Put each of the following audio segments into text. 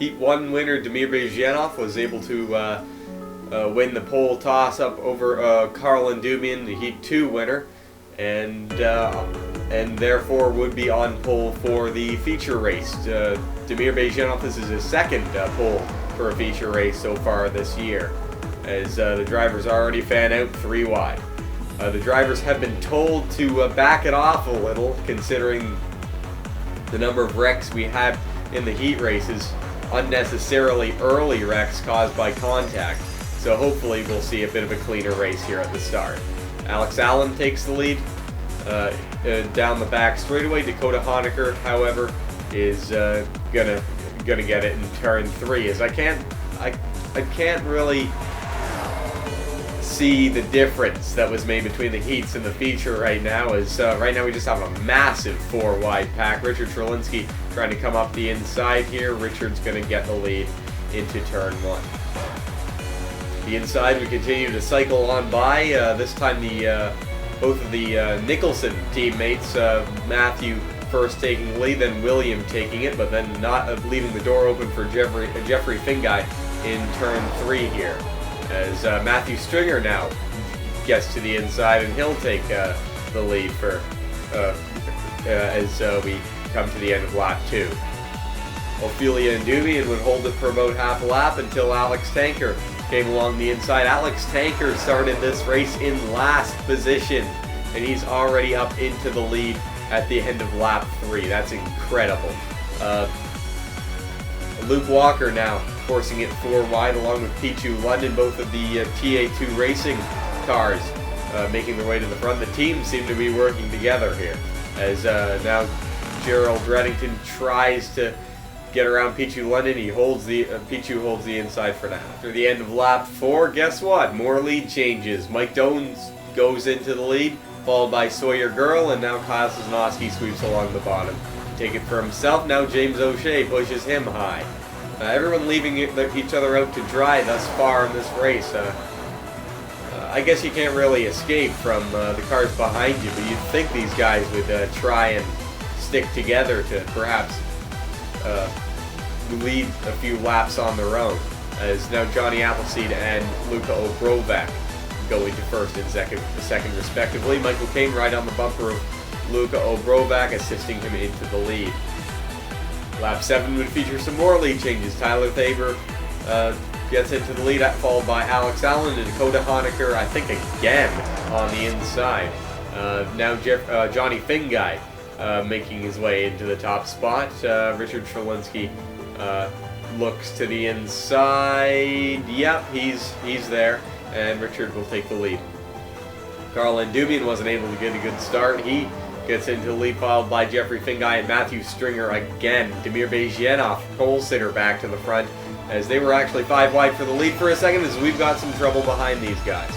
Heat 1 winner Damir Baizhiyenov was able to win the pole toss-up over Karl Endumian, the Heat 2 winner, and therefore would be on pole for the feature race. Damir Baizhiyenov, this is his second pole for a feature race so far this year, as the drivers already fan out 3 wide. The drivers have been told to back it off a little, considering the number of wrecks we had in the heat races, unnecessarily early wrecks caused by contact. So hopefully we'll see a bit of a cleaner race here at the start. Alex Allen takes the lead down the back straightaway. Dakota Honecker, however, is gonna get it in turn 3. As I can't really see the difference that was made between the heats and the feature right now. As right now we just have a massive 4 wide pack. Richard Trelinsky trying to come up the inside here. Richard's gonna get the lead into turn 1. The inside we continue to cycle on by. This time both of the Nicholson teammates, Matthew first taking the lead, then William taking it, but then not leaving the door open for Jeffrey Finguy in turn 3 here. As Matthew Stringer now gets to the inside, and he'll take the lead for as we come to the end of lap 2. Ophelia Endumian would hold it for about half a lap until Alex Tanker came along the inside. Alex Tanker started this race in last position, and he's already up into the lead at the end of lap 3. That's incredible. Luke Walker now forcing it 4 wide along with Pichu London, both of the TA2 racing cars making their way to the front. The teams seem to be working together here, as now Gerald Reddington tries to get around Pichu London. He holds Pichu holds the inside for now. After the end of lap 4, guess what? More lead changes. Mike Dones goes into the lead, followed by Sawyer Girl, and now Kyle Sosnowski sweeps along the bottom. Take it for himself. Now James O'Shea pushes him high. Everyone leaving each other out to dry thus far in this race. I guess you can't really escape from the cars behind you, but you'd think these guys would try and stick together to perhaps lead a few laps on their own. As now Johnny Appleseed and Luca Obrovac go into first and second respectively. Michael Cain right on the bumper of Luca Obrovac, assisting him into the lead. Lap 7 would feature some more lead changes. Tyler Thaber gets into the lead, followed by Alex Allen and Dakota Honecker, I think again, on the inside. Now Johnny Finguy making his way into the top spot. Richard Trelinsky looks to the inside. Yep, he's there, and Richard will take the lead. Karl Endumian wasn't able to get a good start. He gets into the lead, followed by Jeffrey Finguy and Matthew Stringer again. Damir Baizhiyenov, pole sitter, back to the front, as they were actually 5 wide for the lead for a second, as we've got some trouble behind these guys.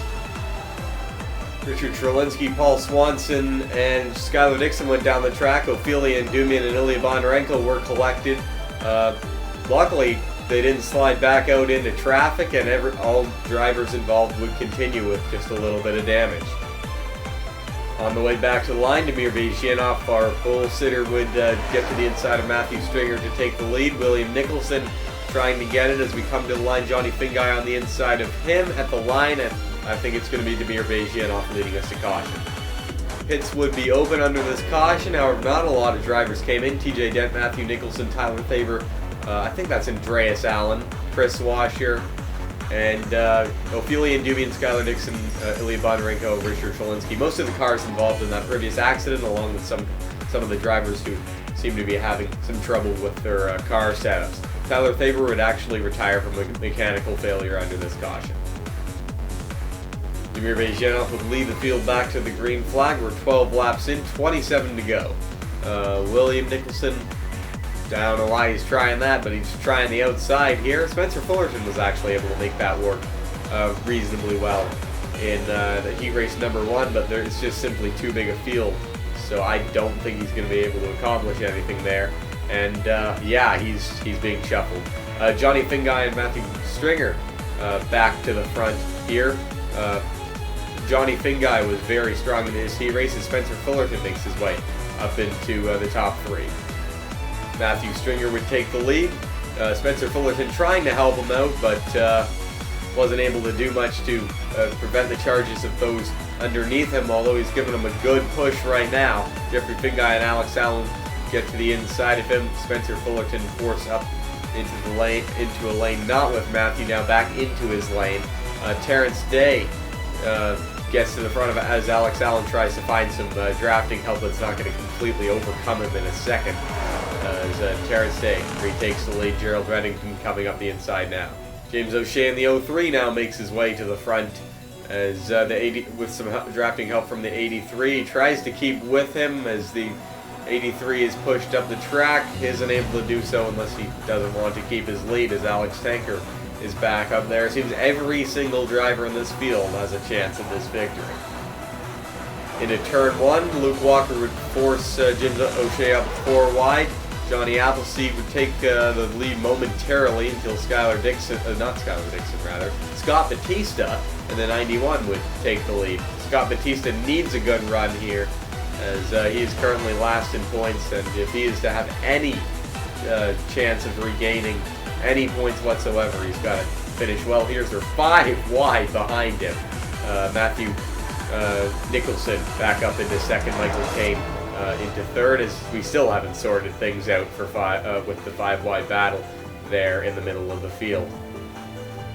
Richard Trelinsky, Paul Swanson, and Skylar Dixon went down the track. Ophelia Endumian and Ilya Bondarenko were collected. Luckily, they didn't slide back out into traffic, and all drivers involved would continue with just a little bit of damage. On the way back to the line, Damir Baizhiyenov, our pole sitter, would get to the inside of Matthew Stringer to take the lead. William Nicholson trying to get it as we come to the line. Johnny Finguy on the inside of him at the line, and I think it's going to be Damir Baizhiyenov leading us to caution. Pits would be open under this caution, however not a lot of drivers came in. TJ Dent, Matthew Nicholson, Tyler Thaber, I think that's Andreas Allen, Chris Washer, and Ophelia Endumian, Skylar Dixon, Ilya Bondarenko, Richard Trelinsky. Most of the cars involved in that previous accident, along with some of the drivers who seem to be having some trouble with their car setups. Tyler Thaber would actually retire from a mechanical failure under this caution. Damir Baizhiyenov would lead the field back to the green flag. We're 12 laps in, 27 to go. William Nicholson down a line. He's trying that, but he's trying the outside here. Spencer Fullerton was actually able to make that work reasonably well in the heat race number 1, but it's just simply too big a field, so I don't think he's going to be able to accomplish anything there. And yeah, he's being shuffled. Johnny Finguy and Matthew Stringer back to the front here. Johnny Finguy was very strong in his heat race, and Spencer Fullerton makes his way up into the top 3. Matthew Stringer would take the lead. Spencer Fullerton trying to help him out, but wasn't able to do much to prevent the charges of those underneath him, although he's giving him a good push right now. Jeffrey Finguy and Alex Allen get to the inside of him. Spencer Fullerton force up into a lane not with Matthew, now back into his lane. Terrence Day gets to the front of it as Alex Allen tries to find some drafting help that's not going to completely overcome him in a second. As Terrence Day retakes the lead. Gerald Reddington coming up the inside now. James O'Shea in the 03 now makes his way to the front as with some drafting help from the 83. Tries to keep with him as the 83 is pushed up the track. He isn't able to do so unless he doesn't want to keep his lead as Alex Tanker is back up there. It seems every single driver in this field has a chance of this victory. Into turn 1, Luke Walker would force James O'Shea up 4 wide. Johnny Appleseed would take the lead momentarily until Scott Batista in the 91 would take the lead. Scott Batista needs a good run here as he is currently last in points, and if he is to have any chance of regaining any points whatsoever, he's got to finish well here. They're 5 wide behind him. Matthew Nicholson back up into second, Michael Cain into third, as we still haven't sorted things out for with the 5 wide battle there in the middle of the field.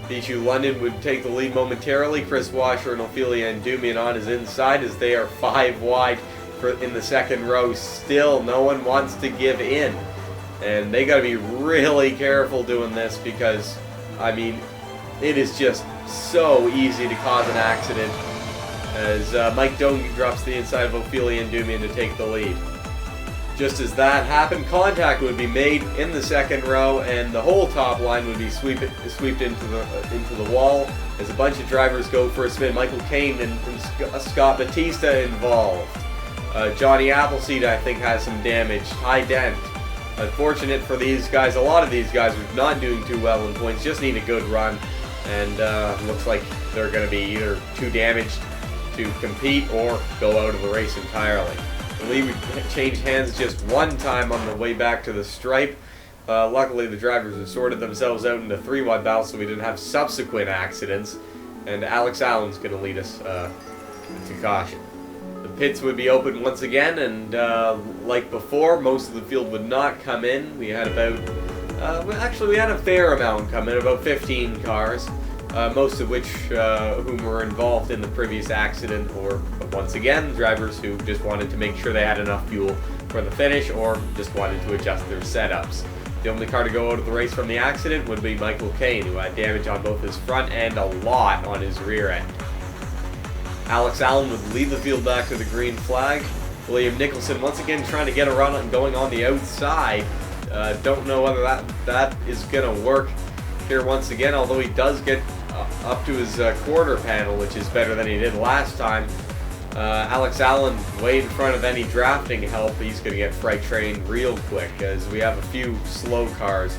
Bijou London would take the lead momentarily. Chris Washer and Ophelia Ndumian on his inside as they are 5 wide in the second row. Still, no one wants to give in, and they got to be really careful doing this because, I mean, it is just so easy to cause an accident as Mike Doan drops the inside of Ophelia Ndumian to take the lead. Just as that happened, contact would be made in the second row, and the whole top line would be swept into the wall as a bunch of drivers go for a spin. Michael Cain and Scott Batista involved. Johnny Appleseed, I think, has some damage. High dent. Unfortunate for these guys. A lot of these guys are not doing too well in points. Just need a good run, and looks like they're going to be either too damaged to compete or go out of the race entirely. The lead would change hands just one time on the way back to the stripe. Luckily, the drivers have sorted themselves out into 3 wide battles, so we didn't have subsequent accidents. And Alex Allen's going to lead us to caution. The pits would be open once again, and like before, most of the field would not come in. We had about, we had a fair amount come in, about 15 cars. Most of which whom were involved in the previous accident, or once again, drivers who just wanted to make sure they had enough fuel for the finish or just wanted to adjust their setups. The only car to go out of the race from the accident would be Michael Cain, who had damage on both his front and a lot on his rear end. Alex Allen would lead the field back to the green flag. William Nicholson once again trying to get a run going on the outside. Don't know whether that is going to work here once again, although he does get up to his quarter panel, which is better than he did last time. Alex Allen way in front of any drafting help. He's going to get freight trained real quick as we have a few slow cars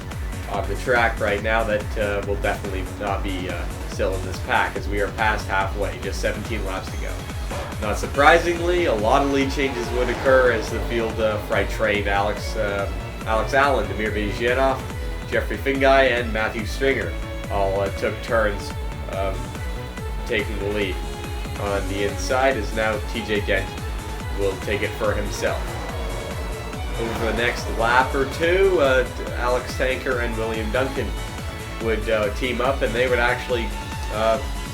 off the track right now that will definitely not be still in this pack as we are past halfway, just 17 laps to go. Not surprisingly, a lot of lead changes would occur as the field freight trained Alex Allen, Damir Baizhiyenov, Jeffrey Finguy, and Matthew Stringer all took turns taking the lead. On the inside is now TJ Dent will take it for himself. Over the next lap or two, Alex Tanker and William Duncan would team up, and they would actually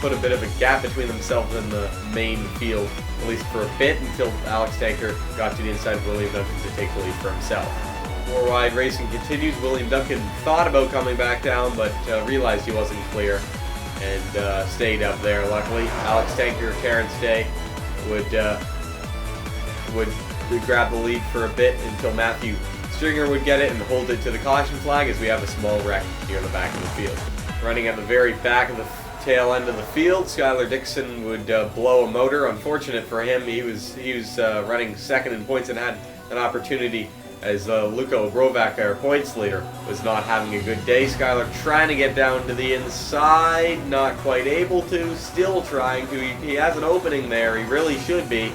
put a bit of a gap between themselves and the main field, at least for a bit, until Alex Tanker got to the inside of William Duncan to take the lead for himself. 4 wide racing continues. William Duncan thought about coming back down, but realized he wasn't clear and stayed up there. Luckily, Alex Tanker, Terrence Day would grab the lead for a bit until Matthew Stringer would get it and hold it to the caution flag as we have a small wreck here in the back of the field. Running at the very back of the tail end of the field, Skylar Dixon would blow a motor. Unfortunate for him, he was running second in points and had an opportunity as Luka Obrovac, our points leader, was not having a good day. Skylar trying to get down to the inside, not quite able to, still trying to. He has an opening there, he really should be.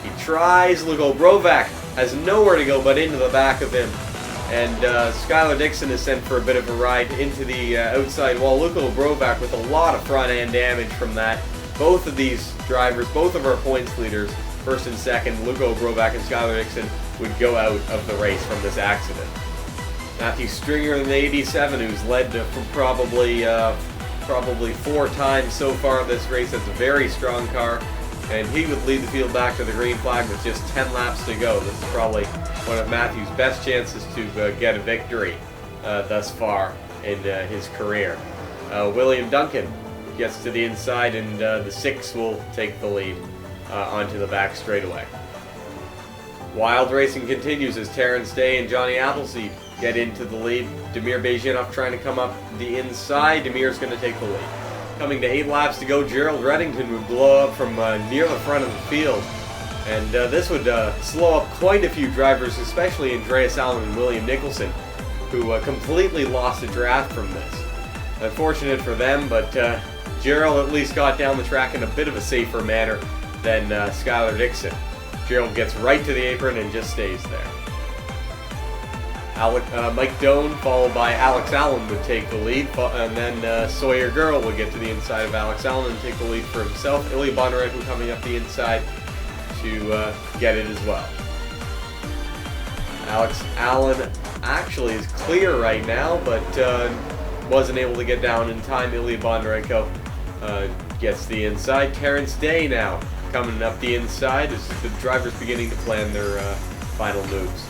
He tries, Luka Obrovac has nowhere to go but into the back of him. And Skylar Dixon is sent for a bit of a ride into the outside wall. Luka Obrovac with a lot of front-end damage from that. Both of these drivers, both of our points leaders, first and second, Luka Obrovac and Skylar Dixon, would go out of the race from this accident. Matthew Stringer in the 87, who's led from probably 4 times so far in this race, has a very strong car, and he would lead the field back to the green flag with just 10 laps to go. This is probably one of Matthew's best chances to get a victory thus far in his career. William Duncan gets to the inside, and the 6 will take the lead onto the back straightaway. Wild racing continues as Terrence Day and Johnny Appleseed get into the lead. Damir Baizhiyenov trying to come up the inside. Damir's going to take the lead. Coming to 8 laps to go, Gerald Reddington would blow up from near the front of the field. And this would slow up quite a few drivers, especially Andreas Allen and William Nicholson, who completely lost the draft from this. Unfortunate for them, but Gerald at least got down the track in a bit of a safer manner than Skylar Dixon. Gerald gets right to the apron and just stays there. Mike Doan, followed by Alex Allen, would take the lead, and then Sawyer Girl would get to the inside of Alex Allen and take the lead for himself. Ilya Bondarenko coming up the inside to get it as well. Alex Allen actually is clear right now, but wasn't able to get down in time. Ilya Bondarenko gets the inside. Terrence Day now coming up the inside as the drivers beginning to plan their final moves.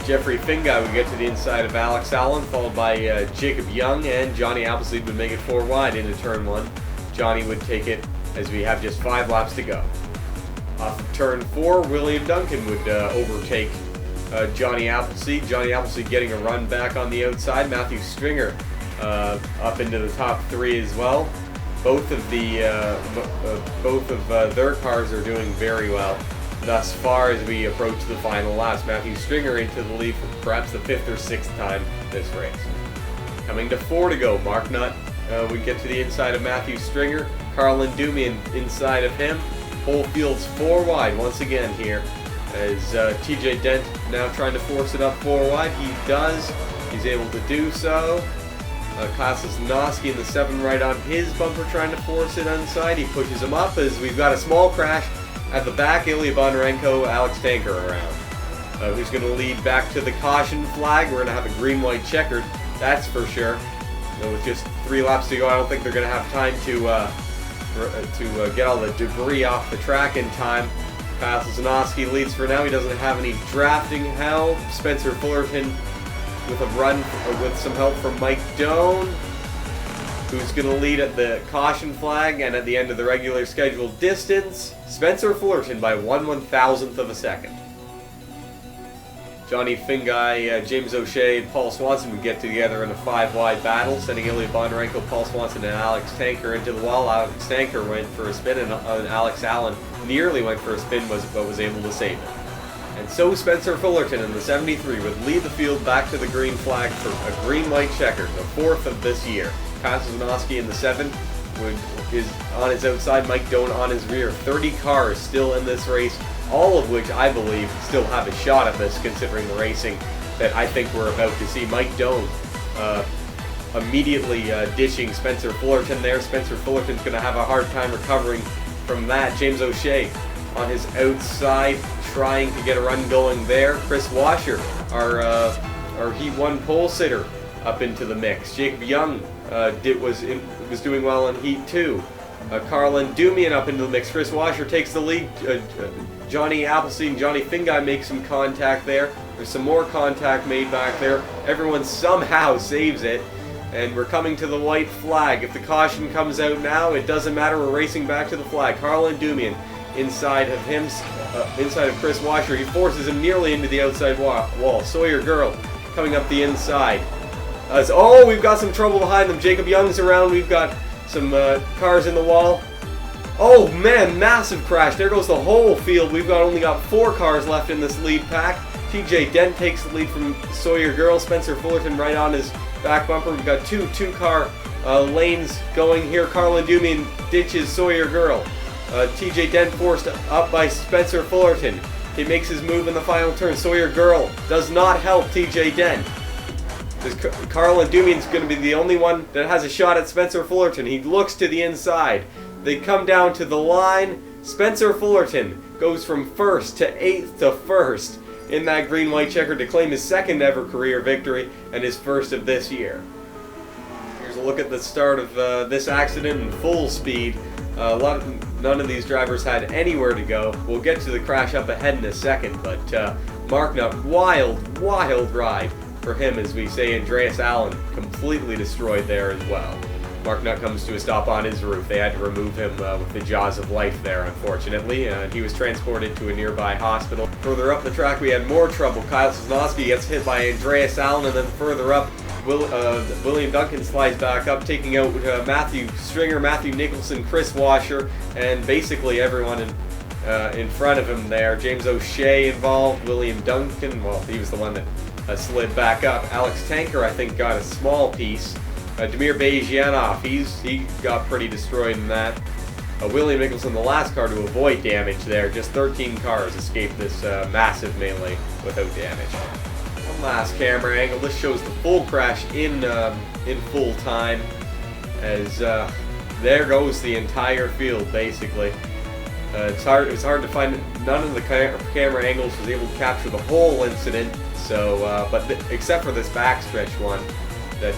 Jeffrey Fingai would get to the inside of Alex Allen, followed by Jacob Young, and Johnny Appleseed would make it 4 wide into turn 1. Johnny would take it as we have just 5 laps to go. Off of turn 4, William Duncan would overtake Johnny Appleseed. Johnny Appleseed getting a run back on the outside. Matthew Stringer up into the top 3 as well. Both of their cars are doing very well thus far as we approach the final laps. Matthew Stringer into the lead for perhaps the 5th or 6th time this race. Coming to 4 to go, Mark Nutt would get to the inside of Matthew Stringer. Carl Endumian inside of him. Whole field's 4 wide once again here as TJ Dent now trying to force it up 4 wide. He does. He's able to do so. Kosasnowski in the 7 right on his bumper trying to force it inside. He pushes him up as we've got a small crash at the back. Ilya Bondarenko, Alex Tanker around. Who's going to lead back to the caution flag. We're going to have a green-white checkered, that's for sure. With just 3 laps to go, I don't think they're going to have time to get all the debris off the track in time. Kosasnowski leads for now. He doesn't have any drafting help. Spencer Fullerton with a run with some help from Mike Doan, who's going to lead at the caution flag and at the end of the regular scheduled distance. Spencer Fullerton by 1/1000th of a second. Johnny Fingai, James O'Shea, and Paul Swanson would get together in a 5 wide battle, sending Ilya Bondarenko, Paul Swanson, and Alex Tanker into the wall. Alex Tanker went for a spin, and Alex Allen nearly went for a spin, but was able to save it. And so Spencer Fullerton in the 73 would lead the field back to the green flag for a green-white checker, the 4th of this year. Kosasnowski in the 7 is on his outside, Mike Doan on his rear. 30 cars still in this race, all of which I believe still have a shot at this, considering the racing that I think we're about to see. Mike Doan immediately ditching Spencer Fullerton there. Spencer Fullerton's going to have a hard time recovering from that. James O'Shea on his outside trying to get a run going there. Chris Washer, our Heat 1 pole sitter, up into the mix. Jacob Young was doing well in Heat 2. Carl Endumian up into the mix. Chris Washer takes the lead. Johnny Appleseed and Johnny Fingai make some contact there. There's some more contact made back there. Everyone somehow saves it. And we're coming to the white flag. If the caution comes out now, it doesn't matter. We're racing back to the flag. Carl Endumian inside of him, inside of Chris Washer. He forces him nearly into the outside wall. Sawyer Girl coming up the inside. Oh, we've got some trouble behind them. Jacob Young's around. We've got some cars in the wall. Oh man, massive crash. There goes the whole field. We've only got 4 cars left in this lead pack. TJ Dent takes the lead from Sawyer Girl. Spencer Fullerton right on his back bumper. We've got two car lanes going here. Carl Endumian ditches Sawyer Girl. TJ Dent forced up by Spencer Fullerton. He makes his move in the final turn. Sawyer Girl does not help TJ Dent. Carl and Dumian's going to be the only one that has a shot at Spencer Fullerton. He looks to the inside. They come down to the line. Spencer Fullerton goes from 1st to 8th to 1st in that green-white checker to claim his 2nd ever career victory and his 1st of this year. Here's a look at the start of this accident in full speed. None of these drivers had anywhere to go. We'll get to the crash up ahead in a second, but Marknut, wild ride for him, as we say. Andreas Allen completely destroyed there as well. Marknut comes to a stop on his roof. They had to remove him with the jaws of life there, unfortunately. He was transported to a nearby hospital. Further up the track, we had more trouble. Kyle Sosnowski gets hit by Andreas Allen, and then further up, William Duncan slides back up, taking out Matthew Stringer, Matthew Nicholson, Chris Washer, and basically everyone in front of him there. James O'Shea involved, William Duncan, well, he was the one that slid back up. Alex Tanker, I think, got a small piece. Damir Baizhiyenov, he got pretty destroyed in that. William Nicholson, the last car to avoid damage there. Just 13 cars escaped this massive melee without damage. One last camera angle. This shows the full crash in full time, as there goes the entire field basically. It's hard to find. None of the camera angles was able to capture the whole incident. So, except for this backstretch one, that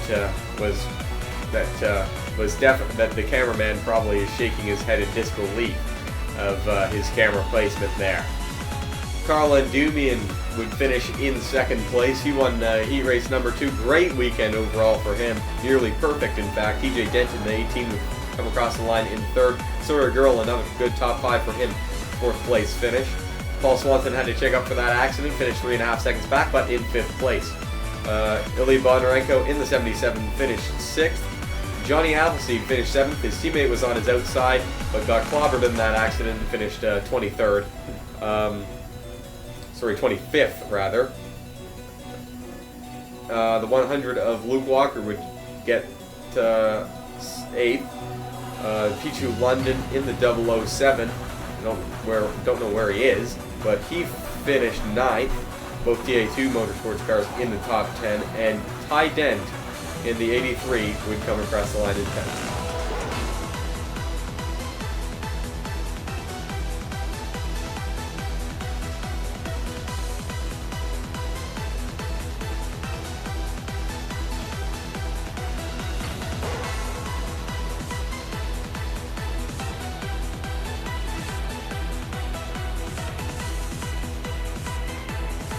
the cameraman probably is shaking his head in disbelief of his camera placement there. Carl Endumian would finish in 2nd place. He won heat race number 2. Great weekend overall for him. Nearly perfect, in fact. TJ Dent in the 18 would come across the line in 3rd. Sawyer Girl, another good top 5 for him. 4th place finish. Paul Swanson had to check up for that accident. Finished 3.5 seconds back, but in 5th place. Ilya Bondarenko in the 77 finished 6th. Johnny Appleseed finished 7th. His teammate was on his outside, but got clobbered in that accident and finished 23rd. 25th, rather. The 100 of Luke Walker would get 8th. Pichu London in the 007. Don't know where he is, but he finished 9th. Both TA2 Motorsports cars in the top 10, and Ty Dent in the 83 would come across the line in 10th.